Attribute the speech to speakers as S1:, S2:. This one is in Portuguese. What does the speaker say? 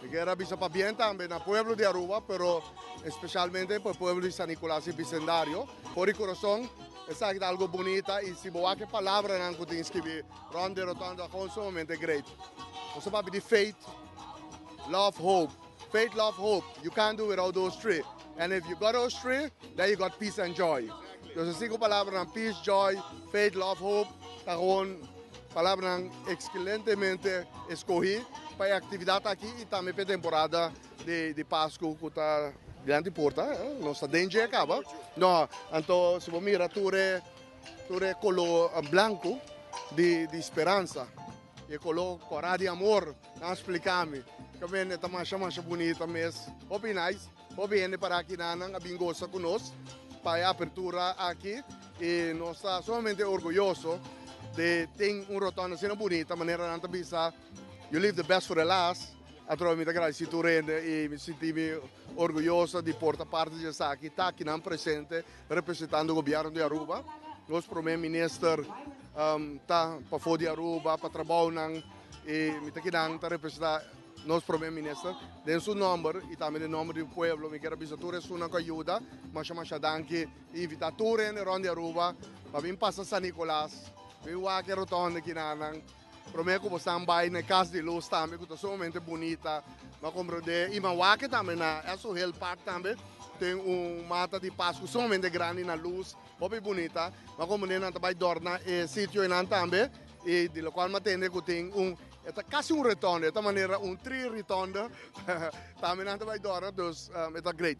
S1: Eu quero avisar para bem também no pueblo de Aruba, pero especialmente para o pueblo de San Nicolas e vecindario. Por coração, é algo bonito e se boa que palavra não que escrever, ronde, rotonde, com somente great. Você vai pedir faith, love, hope. Faith, love, hope. You can't do without those three. And if you got those three, then you got peace and joy. Dus as 5 palavras ng peace, joy, faith, love, hope, tá gewoon palavras ng excelentemente escolhi para a atividade aqui e também para a temporada de Páscoa que está diante porta. Nossa danger acaba. No, então se você mira ture color branco de esperança e color coragem de amor, não explicar-me. Também é mais bonita mesmo. Hope nice. Hope viene para aqui na bingosa conosco. Para a apertura aqui e nós estamos somente orgulhosos de ter rotonde assim bonita, maneira de pensar, you leave the best for the last. Através da gratidão e me senti orgulhoso de portar parte disso aqui, está aqui não presente, representando o governo de Aruba. Nosso primeiro-ministro está para fora de Aruba, para trabalhar e me está aqui está representando nosso primeiro-ministro, tem seu nome e também o nome do povo. Me quero avisar que uma ajuda, mas danke invitar todos de Aruba para vir passar San Nicolas, vir aqui rotonde aqui na prometo que você vai na casa de luz também, que é somente bonita, mas como de e mas também na essa hill park também tem mata de Páscoa somente grande na luz, muito bonita, mas como nem vai dormir e sítio em também e de qual matende que tem é quase rotonde, de maneira tri rotonde, também não vai dormir, então é great.